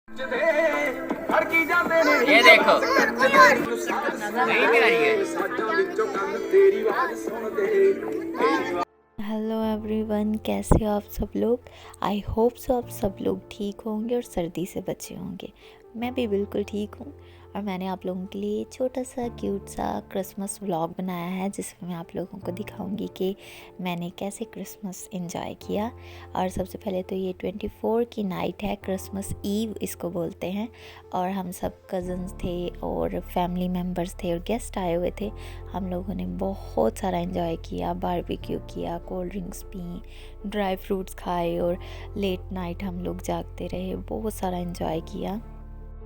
ये देखो नहीं भी आ रही है। हेलो एवरीवन, कैसे हो आप सब लोग। आई होप सो आप सब लोग ठीक होंगे और सर्दी से बचे होंगे। मैं भी बिल्कुल ठीक हूँ और मैंने आप लोगों के लिए छोटा सा क्यूट सा क्रिसमस व्लॉग बनाया है जिसमें मैं आप लोगों को दिखाऊंगी कि मैंने कैसे क्रिसमस एंजॉय किया। और सबसे पहले तो ये 24 की नाइट है, क्रिसमस ईव इसको बोलते हैं। और हम सब कज़न्स थे और फैमिली मेम्बर्स थे और गेस्ट आए हुए थे। हम लोगों ने बहुत सारा एंजॉय किया, बारबेक्यू किया, cold drinks P, dry fruits खाए और लेट नाइट हम लोग जागते रहे, बहुत सारा एंजॉय किया।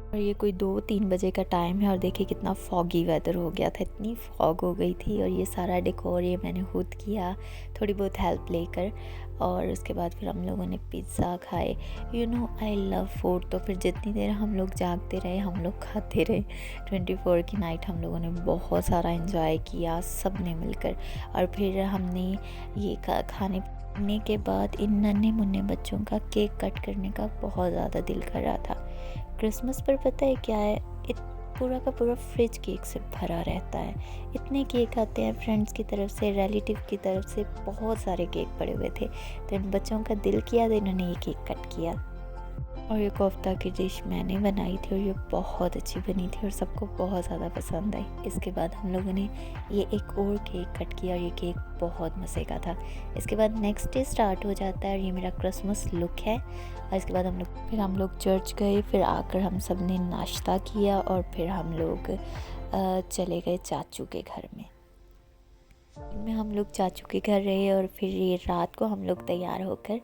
और ये कोई 2-3 बजे का टाइम है और देखिए कितना फॉगी वेदर हो गया था, इतनी फॉग हो गई थी। और ये सारा डेकोर ये मैंने खुद किया, थोड़ी बहुत हेल्प लेकर। और उसके बाद फिर हम लोगों ने पिज़्ज़ा खाए। I love food. तो फिर जितनी देर हम लोग जागते रहे हम लोग खाते रहे। 24 की नाइट हम लोगों ने बहुत सारा एंजॉय किया सब ने मिलकर। और फिर हमने ये खाने के बाद इन नन्हे मुन्ने बच्चों का केक कट करने का बहुत ज़्यादा दिल कर रहा था। क्रिसमस पर पता है क्या है, पूरा का पूरा फ्रिज केक से भरा रहता है। इतने केक आते हैं फ्रेंड्स की तरफ से, रिलेटिव की तरफ से, बहुत सारे केक पड़े हुए थे। तो इन बच्चों का दिल किया तो इन्होंने ये केक कट किया। और ये कोफ्ता की डिश मैंने बनाई थी और ये बहुत अच्छी बनी थी और सबको बहुत ज़्यादा पसंद आई। इसके बाद हम लोगों ने ये एक और केक कट किया और ये केक बहुत मज़े का था। इसके बाद नेक्स्ट डे स्टार्ट हो जाता है और ये मेरा क्रिसमस लुक है। और इसके बाद हम लोग चर्च गए, फिर आकर हम सब ने नाश्ता किया और फिर हम लोग चले गए चाचू के घर में। हम लोग चाचू के घर रहे और फिर ये रात को हम लोग तैयार होकर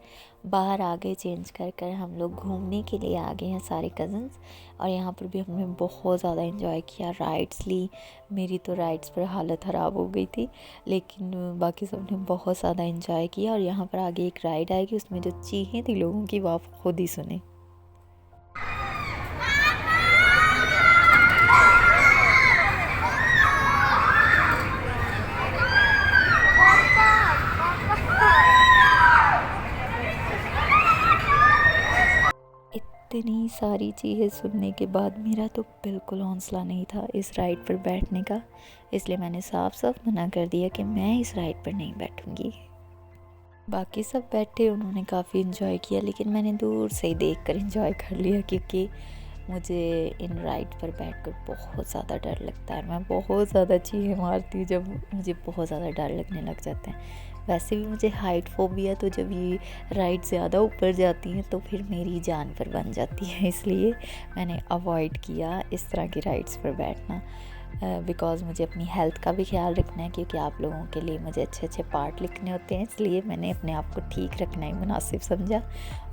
बाहर आ गए, चेंज कर हम लोग घूमने के लिए आ गए हैं सारे कज़न्स। और यहाँ पर भी हमने बहुत ज़्यादा एंजॉय किया, राइड्स ली। मेरी तो राइड्स पर हालत ख़राब हो गई थी, लेकिन बाकी सब ने बहुत ज़्यादा एंजॉय किया। और यहाँ पर आगे एक राइड आएगी, उसमें जो चीखें थी लोगों की वो आप खुद ही सुने। इतनी सारी चीज़ें सुनने के बाद मेरा तो बिल्कुल हौसला नहीं था इस राइड पर बैठने का, इसलिए मैंने साफ साफ मना कर दिया कि मैं इस राइड पर नहीं बैठूंगी। बाकी सब बैठे, उन्होंने काफ़ी इन्जॉय किया, लेकिन मैंने दूर से ही देख कर इन्जॉय कर लिया क्योंकि मुझे इन राइड पर बैठकर बहुत ज़्यादा डर लगता है। मैं बहुत ज़्यादा चीखें मारती हूँ जब मुझे बहुत ज़्यादा डर लगने लग जाता है। वैसे भी मुझे हाइट फोबिया, तो जब ये राइड ज़्यादा ऊपर जाती हैं तो फिर मेरी जान पर बन जाती है, इसलिए मैंने अवॉइड किया इस तरह की राइड्स पर बैठना। बिकॉज़ मुझे अपनी हेल्थ का भी ख्याल रखना है, क्योंकि आप लोगों के लिए मुझे अच्छे अच्छे पार्ट लिखने होते हैं, इसलिए मैंने अपने आप को ठीक रखना ही मुनासिब समझा।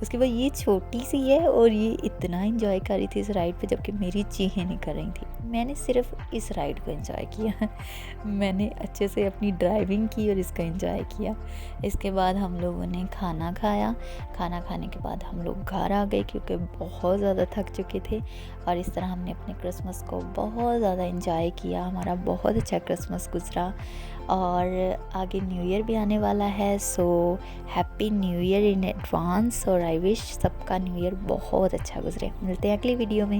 उसके बाद ये छोटी सी है और ये इतना एंजॉय कर रही थी इस राइड पे, जबकि मेरी चीखें नहीं कर रही थी। मैंने सिर्फ इस राइड को एंजॉय किया मैंने अच्छे से अपनी ड्राइविंग की और इसका एंजॉय किया। इसके बाद हम लोगों ने खाना खाया। खाना खाने के बाद हम लोग घर आ गए क्योंकि बहुत ज़्यादा थक चुके थे। और इस तरह हमने अपने क्रिसमस को बहुत ज़्यादा एंजॉय किया। हमारा बहुत अच्छा क्रिसमस गुजरा और आगे न्यू ईयर भी आने वाला है। So happy new year in advance और आई विश सबका न्यू ईयर बहुत अच्छा गुजरे। मिलते हैं अगली वीडियो में।